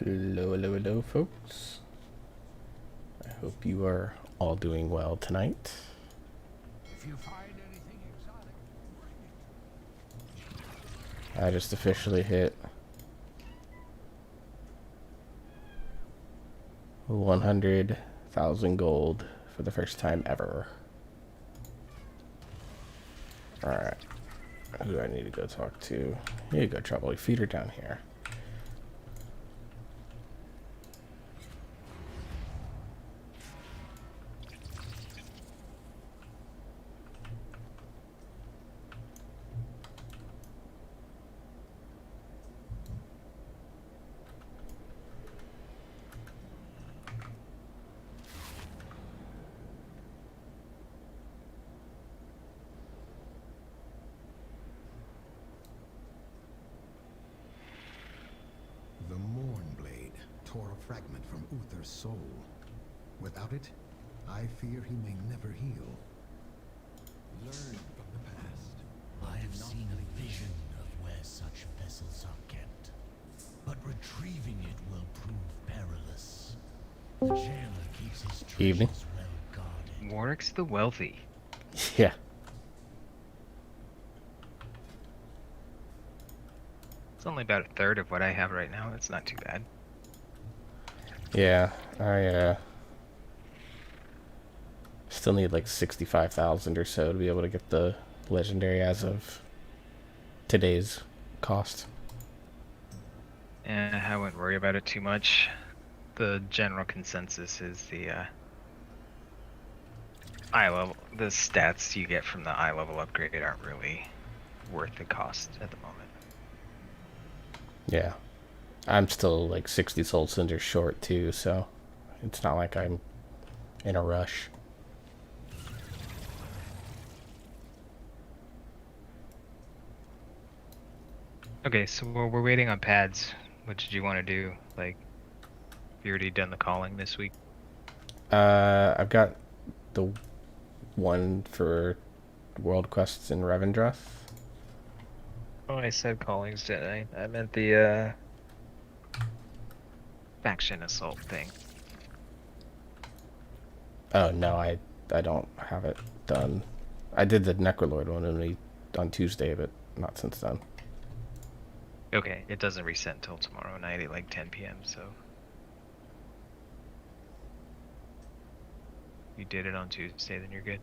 Hello, hello, hello, folks. I hope you are all doing well tonight. If you find anything exotic, I just officially hit 100,000 gold for the first time ever. Alright. Who do I need to go talk to? Here you go, Trouble. Feed her down here. the Mournblade tore a fragment from Uther's soul. Without it, I fear he may never heal. Learn from the past. I have seen a vision of where such vessels are kept, but retrieving it will prove perilous. The jailer keeps his Evening. treasures well guarded. Warwick's the wealthy. Yeah. It's only about a third of what I have right now. It's not too bad. Yeah, I still need like 65,000 or so to be able to get the legendary as of today's cost. And I wouldn't worry about it too much. The general consensus is the eye level, the stats you get from the eye level upgrade aren't really worth the cost at the moment. Yeah. I'm still like 60 soul cinders short too, so it's not like I'm in a rush. Okay, so we're waiting on pads. What did you want to do? Like, have you already done the calling this week? I've got the one for World Quests in Revendreth. Oh, I said callings, didn't I? I meant the faction assault thing. Oh no, I don't have it done. I did the Necrolord one on Tuesday, but not since then. Okay, it doesn't reset until tomorrow night at like 10 p.m. So you did it on Tuesday, then you're good.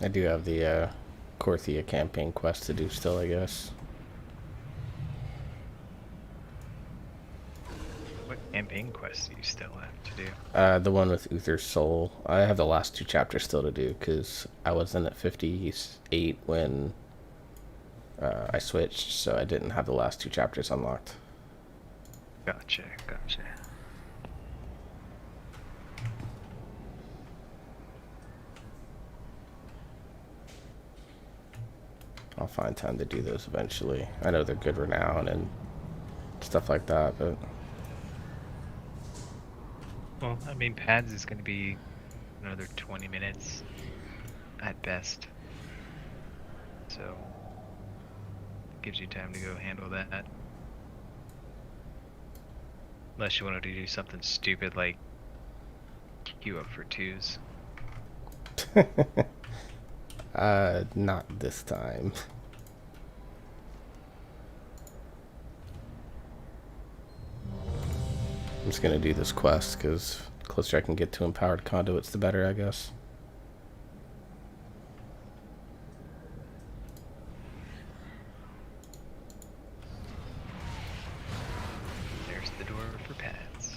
I do have the Korthia campaign quest to do still, I guess. What campaign quests do you still have to do? The one with Uther's Soul. I have the last 2 chapters still to do because I was in at 58 when I switched, so I didn't have the last 2 chapters unlocked. Gotcha. I'll find time to do those eventually. I know they're good renown and stuff like that, but Well, I mean, pads is going to be another 20 minutes at best. so it gives you time to go handle that. Unless you wanted to do something stupid like queue up for 2s. Not this time. I'm just gonna do this quest because the closer I can get to empowered conduits, the better, I guess. There's the door for pads.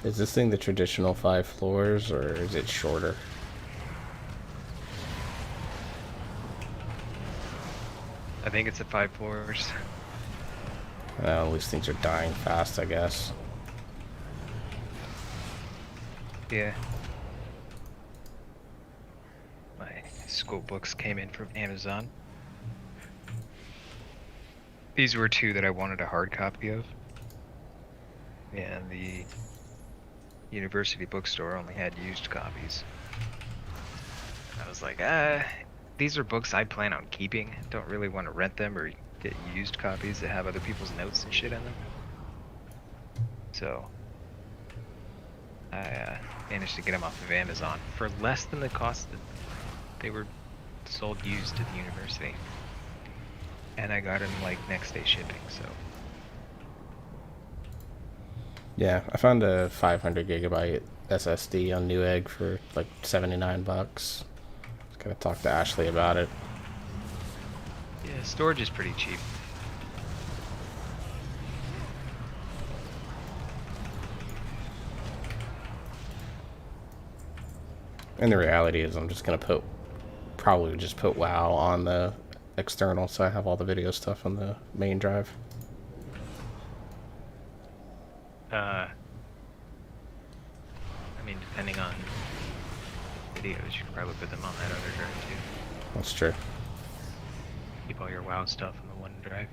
Is this thing the traditional 5 floors, or is it shorter? I think it's at 5 floors. Well, these things are dying fast, I guess. Yeah. My school books came in from Amazon. These were 2 that I wanted a hard copy of. And the university bookstore only had used copies. I was like, these are books I plan on keeping. Don't really want to rent them or get used copies that have other people's notes and shit in them. So I managed to get them off of Amazon for less than the cost that they were sold used at the university. And I got them like next day shipping, so. Yeah, I found a 500 gigabyte SSD on Newegg for like $79. Just gotta talk to Ashley about it. Yeah, storage is pretty cheap. And the reality is I'm just gonna probably just put WoW on the external, so I have all the video stuff on the main drive. I mean, depending on videos, you could probably put them on that other drive too. That's true. Keep all your WoW stuff on the one drive.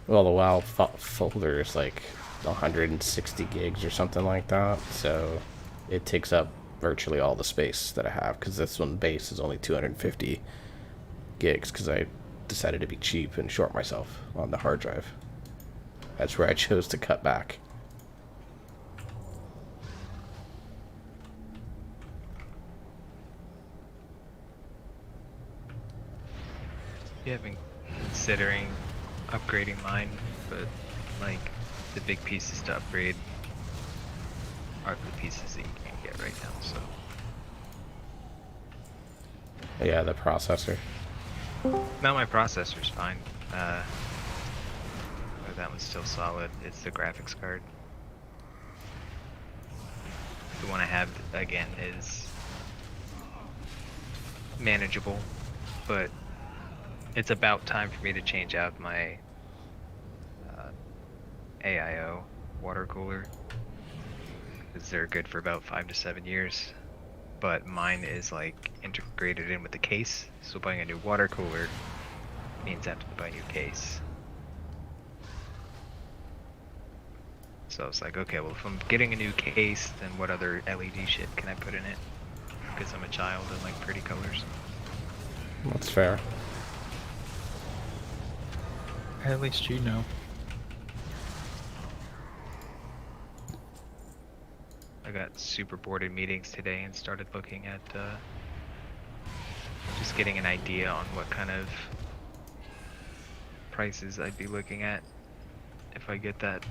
Well, the WoW folder is like 160 gigs or something like that, so it takes up virtually all the space that I have, because this one base is only 250 gigs, because I decided to be cheap and short myself on the hard drive. That's where I chose to cut back. Yeah, I've been considering upgrading mine, but like the big pieces to upgrade are the pieces that you can't get right now, so. Yeah, the processor. No, my processor's fine. That one's still solid. It's the graphics card. The one I have, again, is manageable, but it's about time for me to change out my AIO water cooler, because they're good for about 5 to 7 years, but mine is like integrated in with the case, so buying a new water cooler means I have to buy a new case. So I was like, okay, well, if I'm getting a new case, then what other LED shit can I put in it? Because I'm a child and like pretty colors. That's fair. At least you know. I got super bored in meetings today and started looking at just getting an idea on what kind of prices I'd be looking at if I get that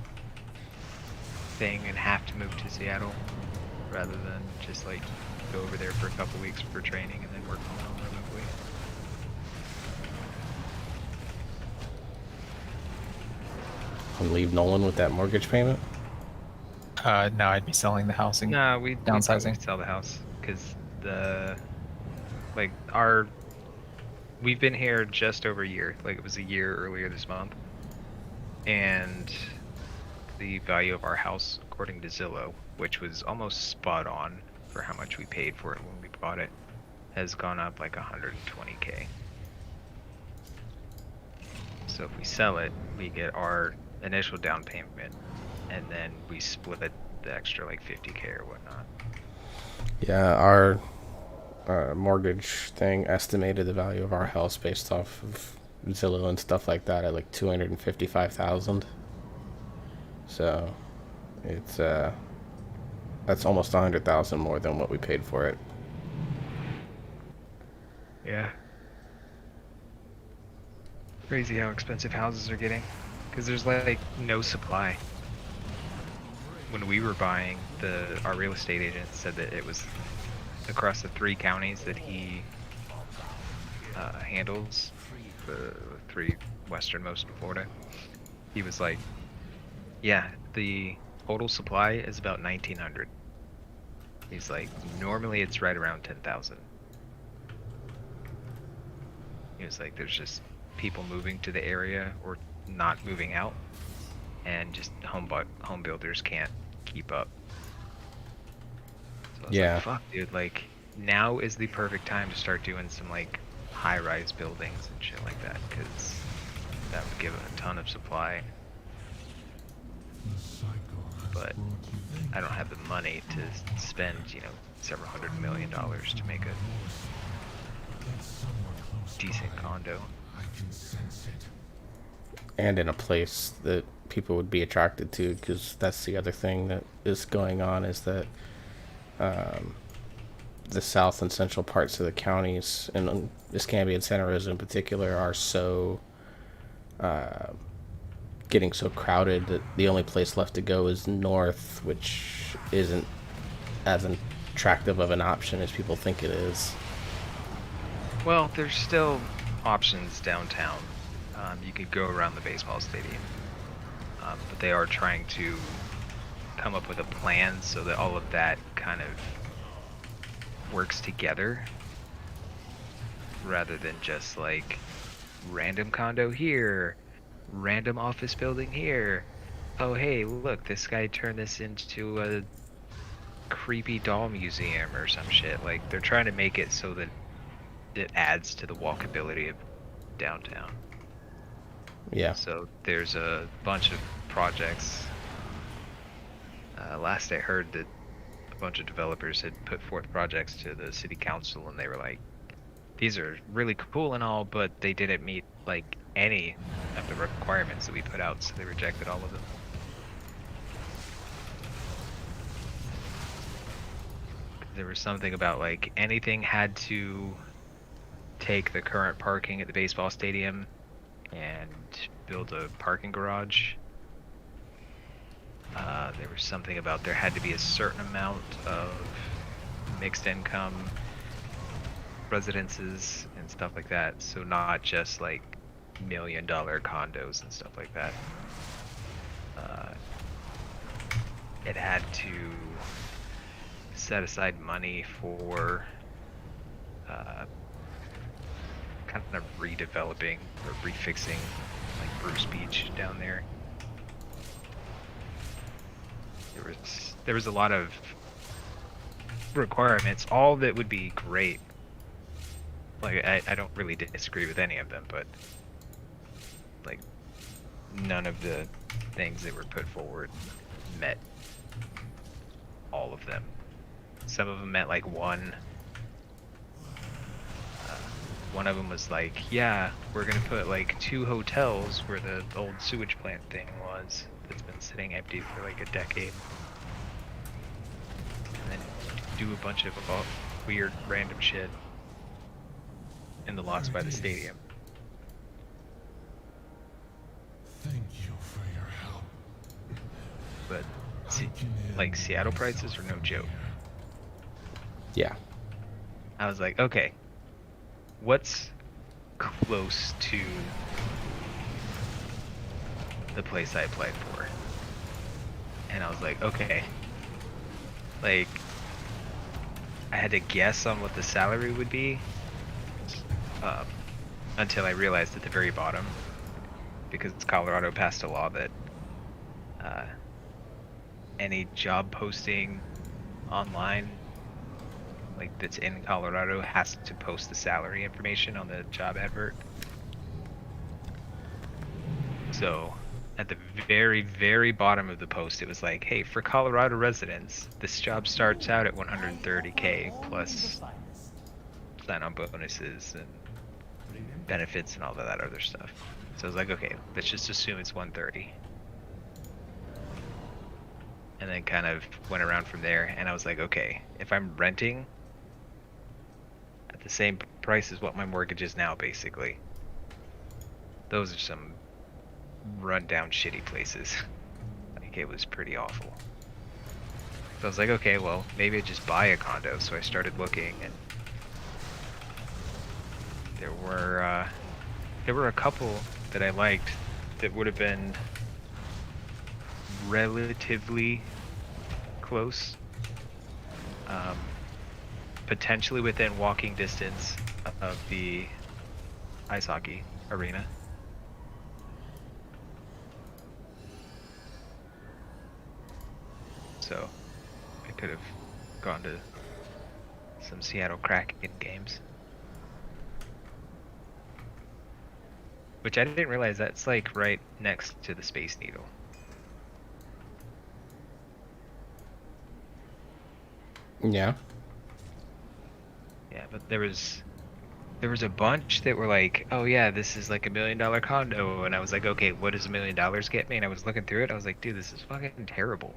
thing and have to move to Seattle, rather than just like go over there for a couple weeks for training and then work from home remotely. And leave Nolan with that mortgage payment? No, I'd be selling the house and Nah, we'd probably downsizing. sell the house because we've been here just over a year. Like it was a year earlier this month, and the value of our house, according to Zillow, which was almost spot on for how much we paid for it when we bought it, has gone up like 120K. So if we sell it, we get our initial down payment, and then we split the extra like 50K or whatnot. Yeah, our mortgage thing estimated the value of our house based off of Zillow and stuff like that at like 255,000. So it's that's almost 100,000 more than what we paid for it. Yeah. Crazy how expensive houses are getting, because there's like no supply. When we were buying, our real estate agent said that it was across the 3 counties that he handles, the 3 westernmost in Florida. He was like, yeah, the total supply is about 1,900. He's like, normally it's right around 10,000. He was like, there's just people moving to the area or not moving out, and just home builders can't keep up. So I was Yeah. like, fuck, dude, like now is the perfect time to start doing some like high-rise buildings and shit like that, because that would give it a ton of supply. But I don't have the money to spend, several $100 million to make a decent condo. And in a place that people would be attracted to, because that's the other thing that is going on, is that the south and central parts of the counties, and Escambia and Santa Rosa in particular, are so getting so crowded that the only place left to go is north, which isn't as attractive of an option as people think it is. Well, there's still options downtown. You could go around the baseball stadium, but they are trying to come up with a plan so that all of that kind of works together, rather than just like random condo here, random office building here. Oh hey, look, this guy turned this into a creepy doll museum or some shit. Like they're trying to make it so that it adds to the walkability of downtown. Yeah. So there's a bunch of projects. Last I heard that a bunch of developers had put forth projects to the city council, and they were like, these are really cool and all, but they didn't meet like any of the requirements that we put out, so they rejected all of them. There was something about like anything had to take the current parking at the baseball stadium and build a parking garage. There was something about there had to be a certain amount of mixed income residences and stuff like that. So not just like $1 million condos and stuff like that. It had to set aside money for kind of redeveloping or refixing like Bruce Beach down there. There was a lot of requirements, all that would be great. Like I don't really disagree with any of them, but like none of the things that were put forward met all of them. Some of them met like one. One of them was like, yeah, we're gonna put like 2 hotels where the old sewage plant thing was, that's been sitting empty for like a decade. And then do a bunch of weird random shit in the lots by the stadium. Thank you for your help. But like Seattle prices are no joke. Yeah. I was like, okay, what's close to the place I applied for. And I was like, okay. Like, I had to guess on what the salary would be until I realized at the very bottom, because Colorado passed a law that any job posting online, like that's in Colorado, has to post the salary information on the job advert. So at the very, very bottom of the post, it was like, hey, for Colorado residents, this job starts out at 130K plus sign-on bonuses and benefits and all of that other stuff. So I was like, okay, let's just assume it's 130. And then kind of went around from there, and I was like, okay, if I'm renting at the same price as what my mortgage is now, basically, those are some run-down shitty places. Like, it was pretty awful. So I was like, okay, well, maybe I just buy a condo. So I started looking, and there were a couple that I liked that would have been relatively close, potentially within walking distance of the ice hockey arena. So I could have gone to some Seattle Kraken games. Which I didn't realize that's like right next to the Space Needle. Yeah. Yeah, but there was a bunch that were like, oh yeah, this is like $1 million condo, and I was like, okay, what does $1 million get me? And I was looking through it, I was like, dude, this is fucking terrible.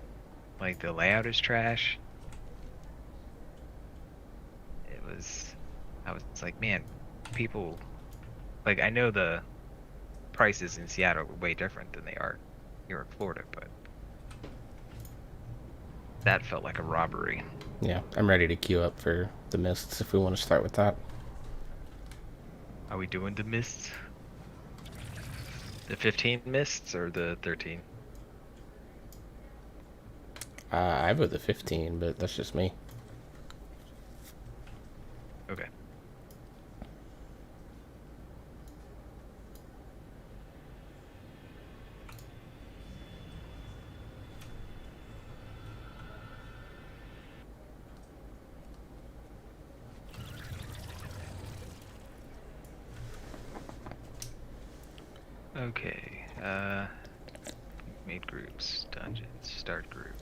Like, the layout is trash. I was like, man, people, like, I know the prices in Seattle are way different than they are here in Florida, but that felt like a robbery. Yeah, I'm ready to queue up for the mists if we want to start with that. Are we doing the mists? The 15 mists or the 13? I vote the 15, but that's just me. Okay. Okay, made groups, dungeons, start group.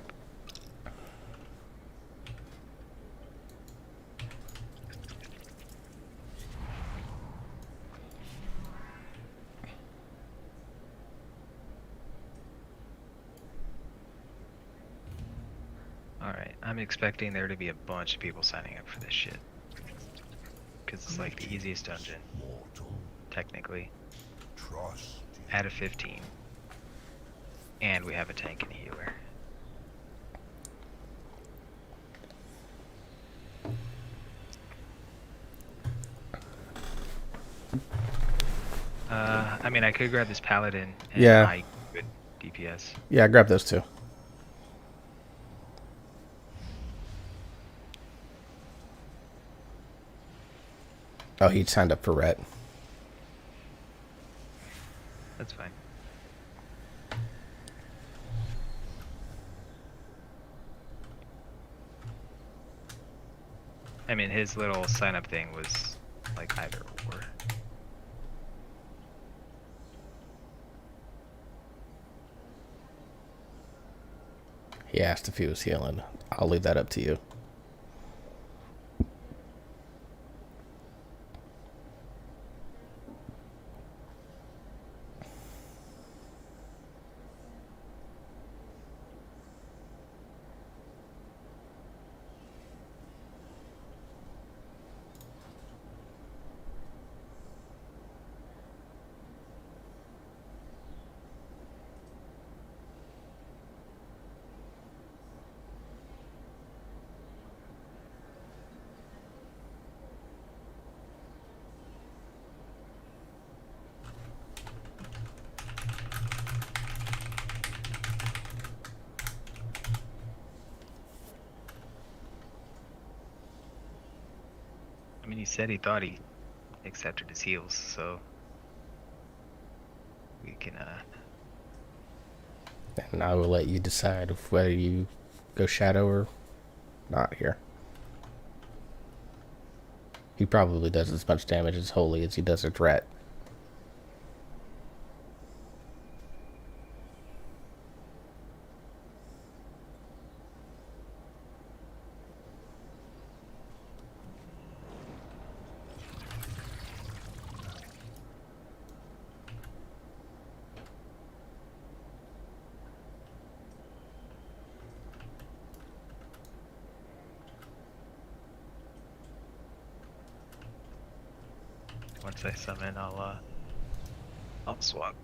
Alright, I'm expecting there to be a bunch of people signing up for this shit. Because it's like the easiest dungeon, technically. Out of 15. And we have a tank and a healer. I mean, I could grab this paladin and Yeah. high good DPS. Yeah, grab those two. Oh, he signed up for Rhett. That's fine. I mean, his little sign-up thing was like either or. He asked if he was healing. I'll leave that up to you. he said he thought he accepted his heals, so we can And I will let you decide whether you go shadow or not here. He probably does as much damage as Holy as he does a threat. once I summon, I'll swap.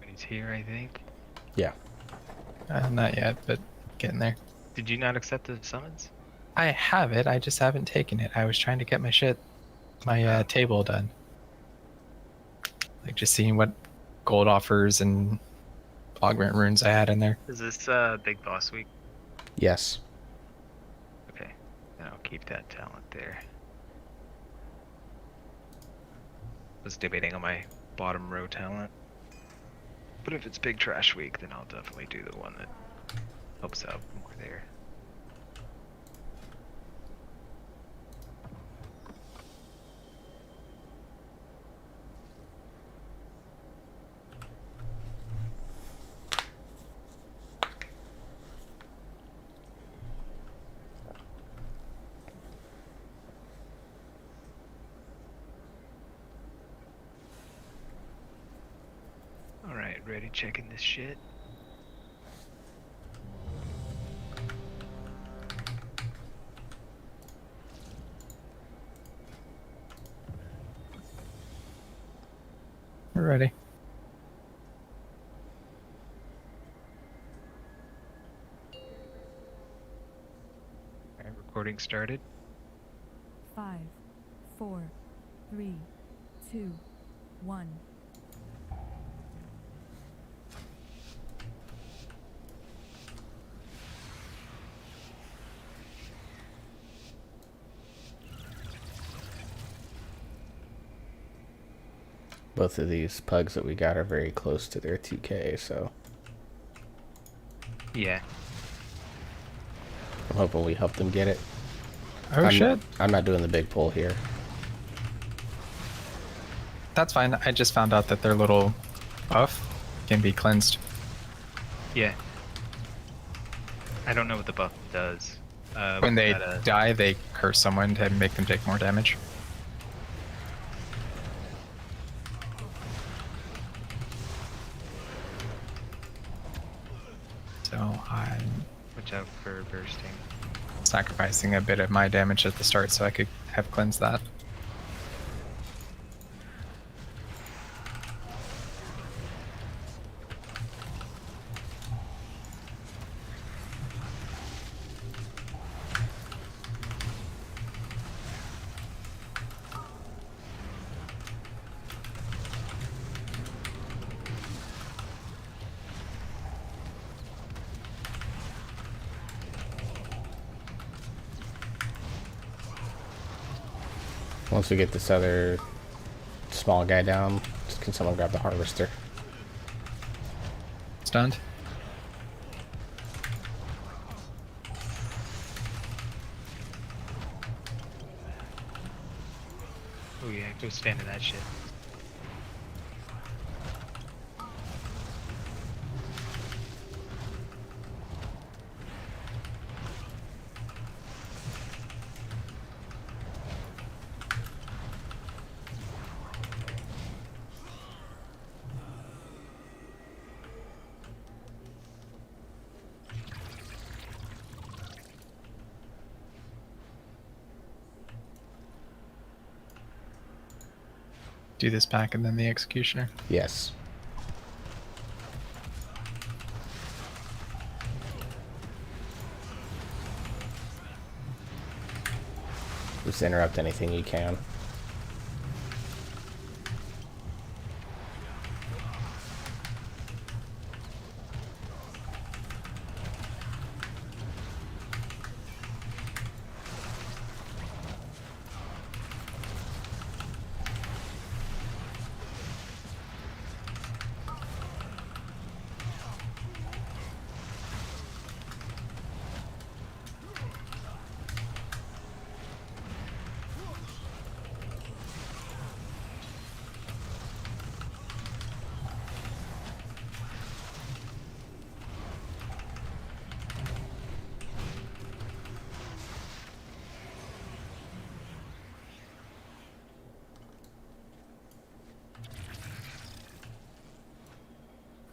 He's here, I think. Yeah. Not yet, but getting there. Did you not accept the summons? I have it. I just haven't taken it. I was trying to get my table done. Like just seeing what gold offers and augment runes I had in there. Is this big boss week? Yes. Okay, then I'll keep that talent there. Was debating on my bottom row talent. But if it's big trash week, then I'll definitely do the one that helps out more there. Alright, ready checking this shit. We're ready. Alright, recording started. 5, 4, 3, 2, 1. Both of these pugs that we got are very close to their 2K, so Yeah. I'm hoping we help them get it. Oh shit. I'm not doing the big pull here. That's fine. I just found out that their little buff can be cleansed. Yeah. I don't know what the buff does. When we they gotta- die, they curse someone to make them take more damage. So I'm Watch out for bursting. sacrificing a bit of my damage at the start so I could have cleansed that. Once we get this other small guy down, can someone grab the harvester? Stunned. Oh yeah, go stand in that shit. Do this back and then the executioner. Yes. Just interrupt anything you can.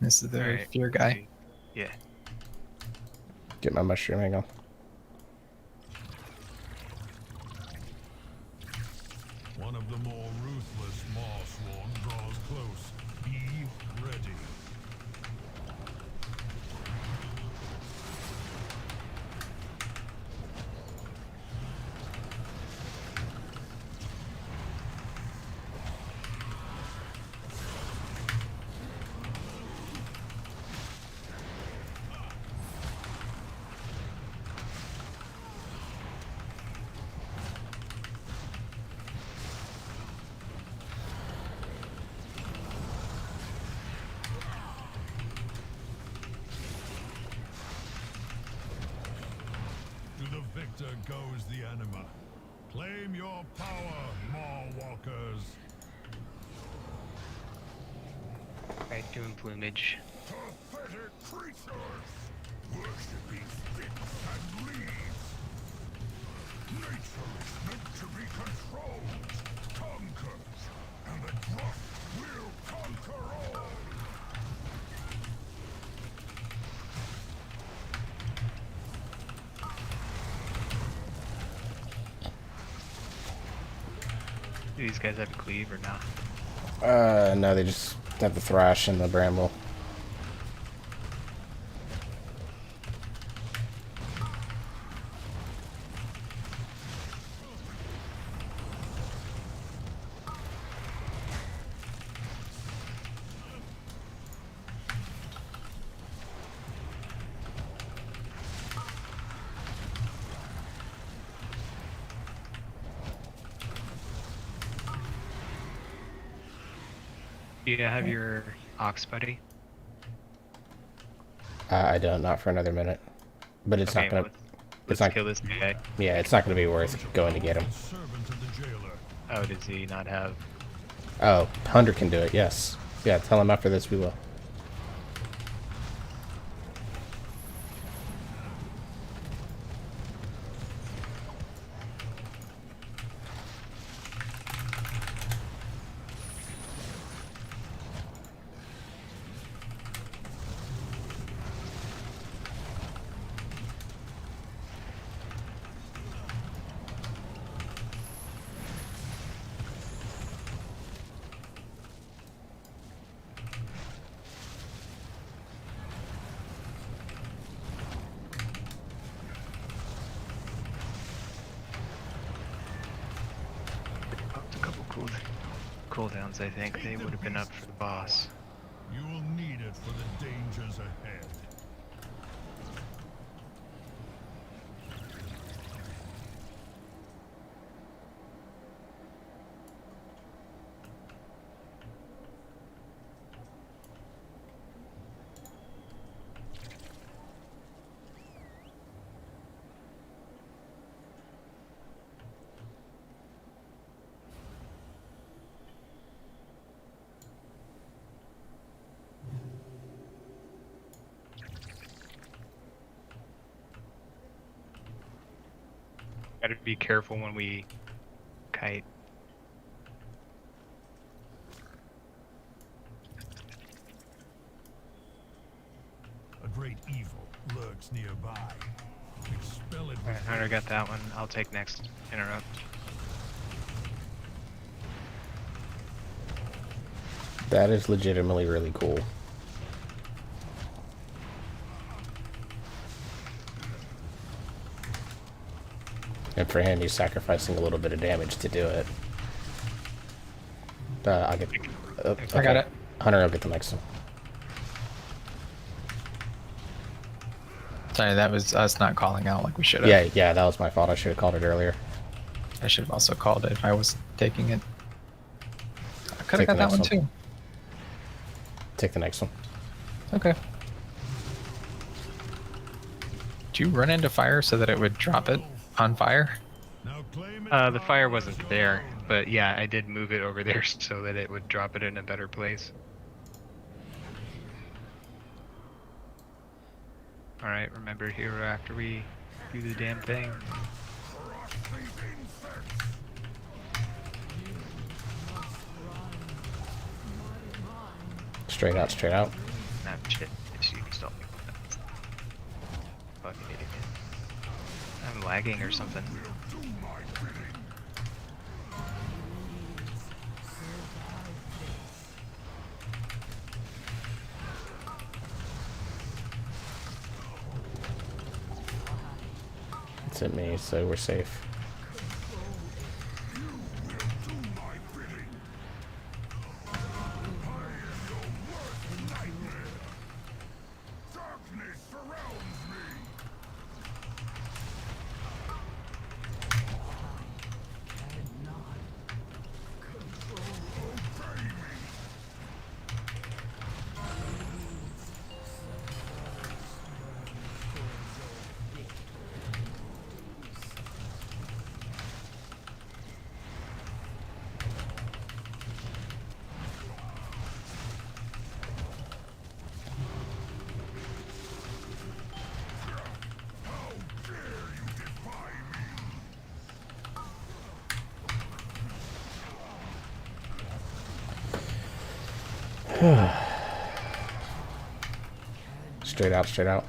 This is the Alright, fear guy. Yeah. Get my mushroom angle. One of the more ruthless Marsworn draws close. Be ready. To the victor goes the anima. Claim your power, Maw-walkers. Right, doing plumage. Pathetic creatures, worshipping sticks and leaves. Nature is meant to be controlled, conquered, and the drop will conquer all. Do these guys have a cleave or not? No, they just have the thrash and the bramble. Do you have your ox buddy? I don't, not for another minute. But it's not gonna. Let's not- kill this guy. Yeah, it's not gonna be worth going to get him. Servant of the jailer. Oh, does he not have? Oh, Hunter can do it. Yes. Yeah, tell him after this we will. A couple cooldowns, I think. They would have been up for the boss. You will need it for the dangers ahead. Gotta be careful when we kite. A great evil lurks nearby. Expel it Alright, with Hunter got that one. I'll take next. Interrupt. That is legitimately really cool. And for him, he's sacrificing a little bit of damage to do it. I'll get. I got it. Hunter, I'll get the next one. Sorry, that was us not calling out like we should have. Yeah, that was my fault. I should have called it earlier. I should have also called it if I was taking it. I could Take have got the that one next one. too. Take the next one. Okay. Did you run into fire so that it would drop it on fire? Now claim it. The fire wasn't there, but yeah, I did move it over there so that it would drop it in a better place. Alright, remember hero after we do the damn thing. Straight out, straight out. Nah, shit. You can stop me. Fucking idiot. I'm lagging or something. It's at me, so we're safe. Straight out, straight out.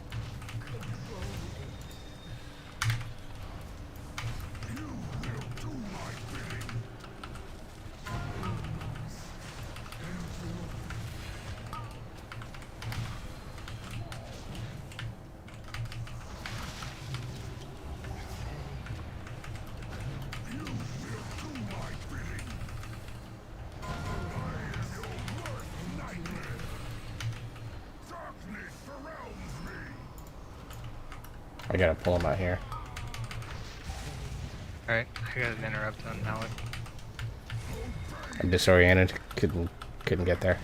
I gotta pull him out here. Alright, I got an interrupt on Malik. I'm disoriented. Couldn't get there.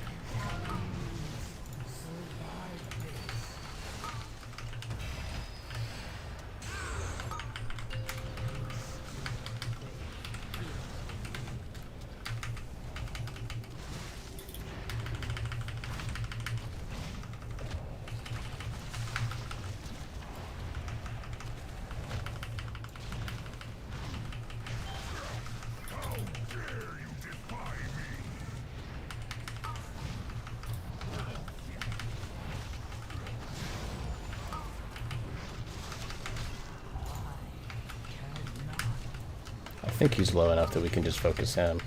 I think he's low enough that we can just focus him.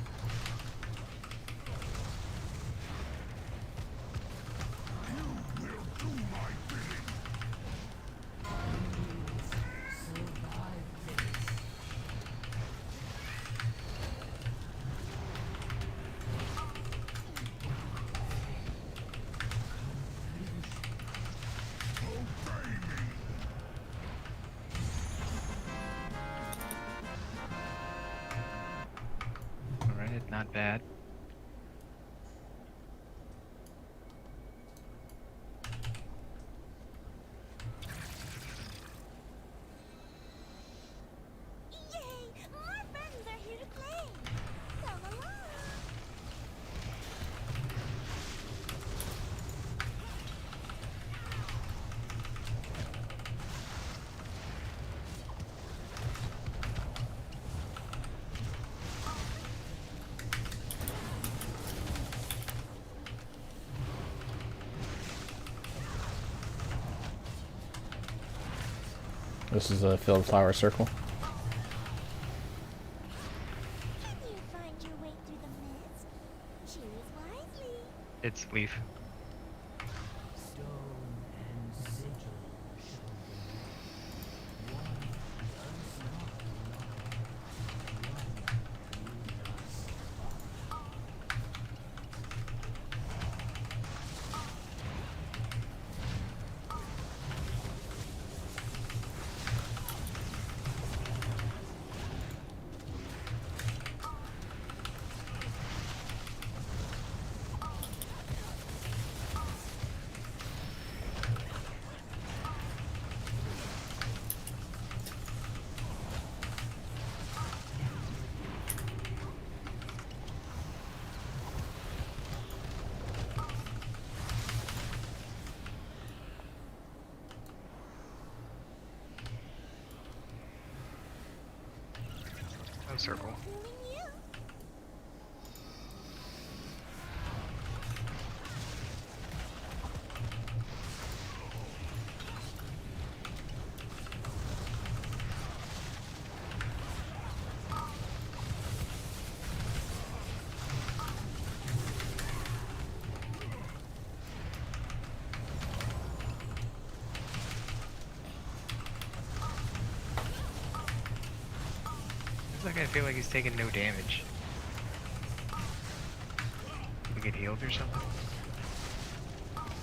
Alright, not bad. Yay! More friends are here to play! Come along! This is a field flower circle. Can you find your way through the mist? Choose wisely. It's Leaf. No circle. Fooling you. It's like I feel like he's taking no damage. We get healed or something?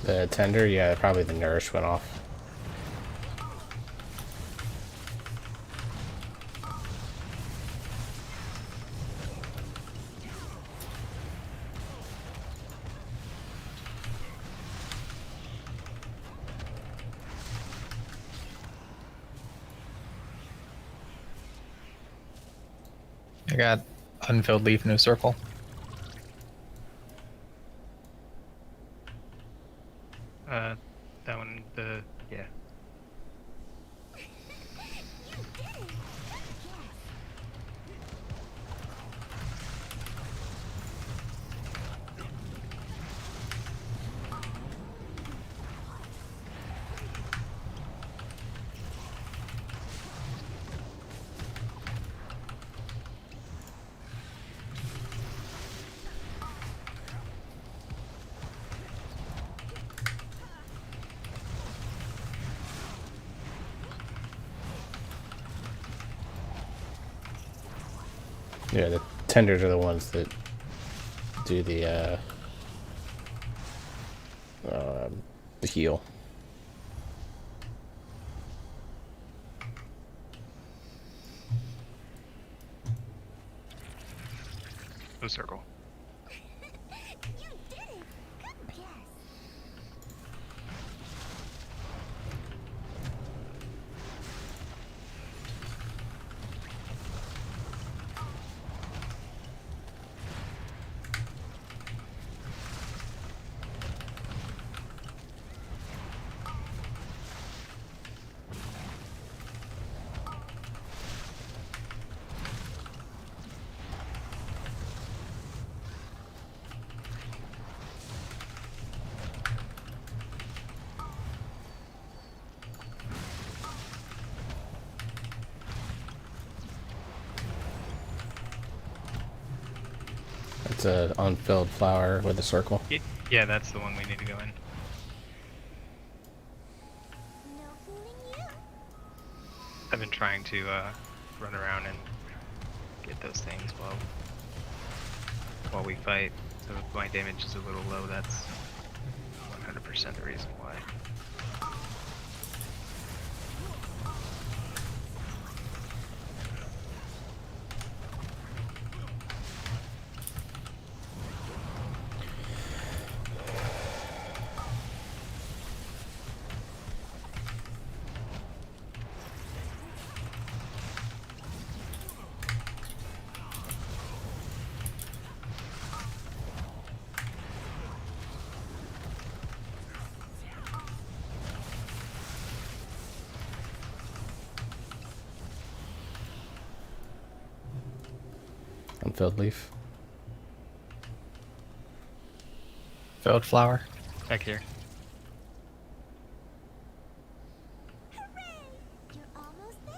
The tender, yeah, probably the nourish went off. I got unfilled leaf, no circle. That one, yeah. Yeah, the tenders are the ones that do the heal. No circle. You did it. Good guess. It's a unfilled flower with a circle. Yeah, that's the one we need to go in. No fooling you. I've been trying to run around and get those things while we fight. So if my damage is a little low, that's 100% the reason why. Unfilled leaf. Filled flower. Back here. Hooray! You're almost there.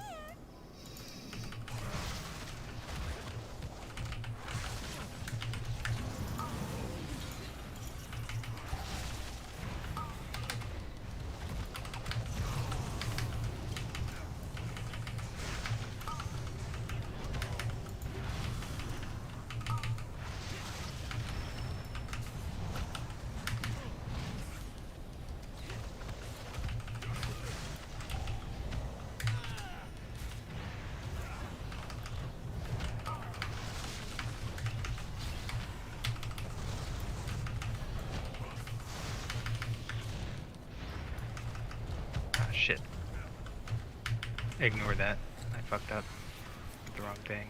Ah, shit. Ignore that. I fucked up. Did the wrong thing.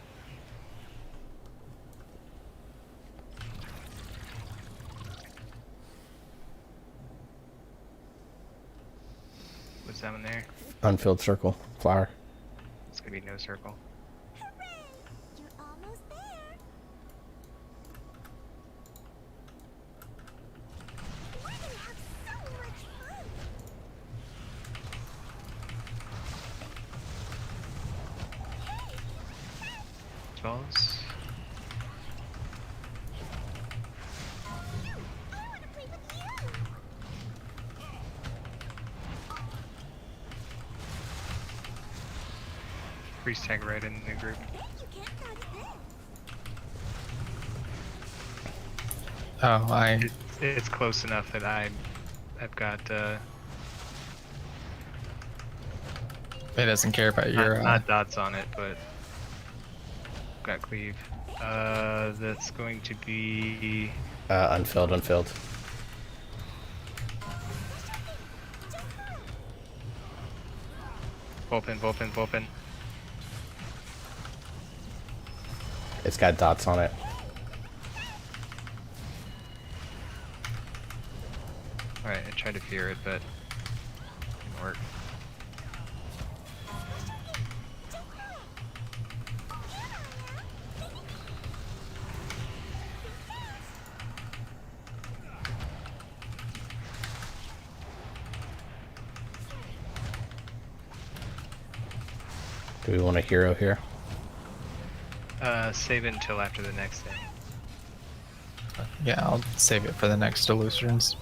What's that one there? Unfilled circle. Flower. It's gonna be no circle. Hooray! You're dodgeballs. Freeze tag right in the group. Oh, It's close enough that I've got it doesn't care about your. not dots on it, but got cleave. That's going to be Unfilled, unfilled. Vulpin, Vulpin, Vulpin. It's got dots on it. Alright, I tried to fear it, but it didn't work. Do we want a hero here? Save it until after the next thing. Yeah, I'll save it for the next illusions.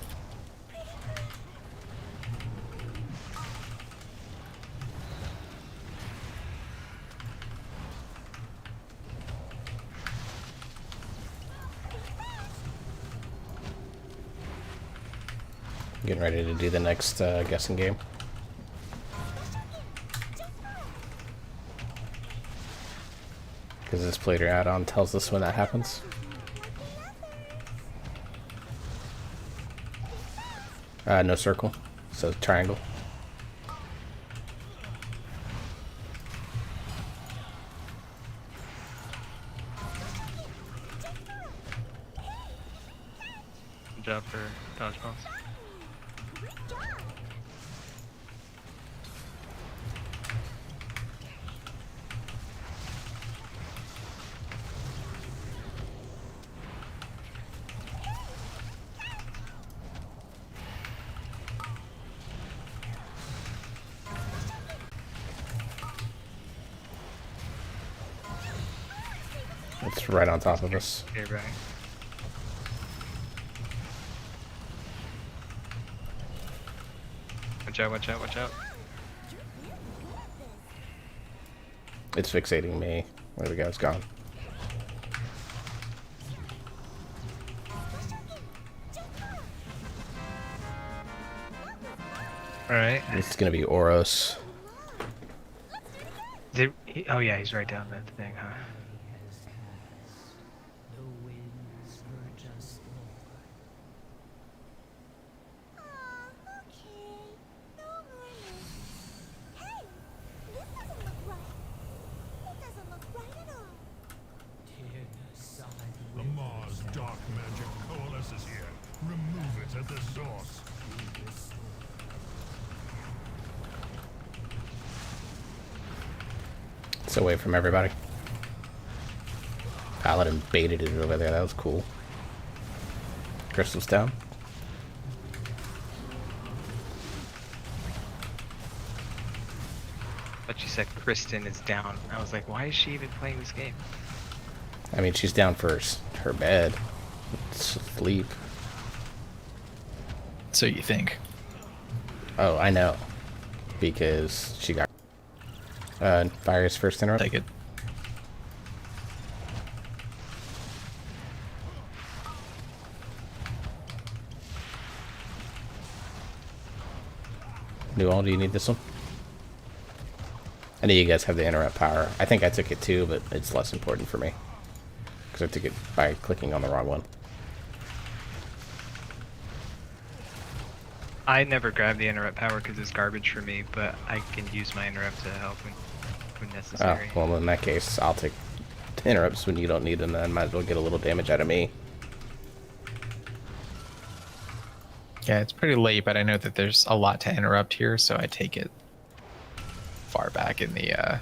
Getting ready to do the next guessing game. Because this player add-on tells us when that happens. No circle, so triangle. Good job for dodgeballs. It's right on top of us. Okay, right. Watch out, watch out, watch out. It's fixating me. Where the guy's gone. Alright. It's gonna be Oros. Oh yeah, he's right down that thing, huh? The winds were just Okay. No worries. Hey! This doesn't look right. It doesn't look right at all. the Mars dark magic coalesces here. Remove it at the source. It's away from everybody. Paladin baited it over there. That was cool. Crystal's down. But she said Kristen is down. I was like, why is she even playing this game? I mean, she's down for her bed. Sleep. So you think? Oh, I know. Because she got Fire's first interrupt. Take it. Newell, do you need this one? I know you guys have the interrupt power. I think I took it too, but it's less important for me. Because I took it by clicking on the wrong one. I never grab the interrupt power because it's garbage for me, but I can use my interrupt to help when Oh, necessary. well, in that case, I'll take interrupts when you don't need them, then might as well get a little damage out of me. Yeah, it's pretty late, but I know that there's a lot to interrupt here, so I take it far back in the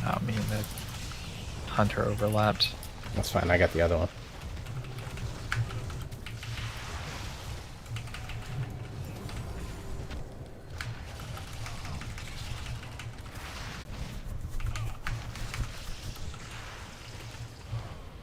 Oh man, the hunter overlapped. That's fine, I got the other one.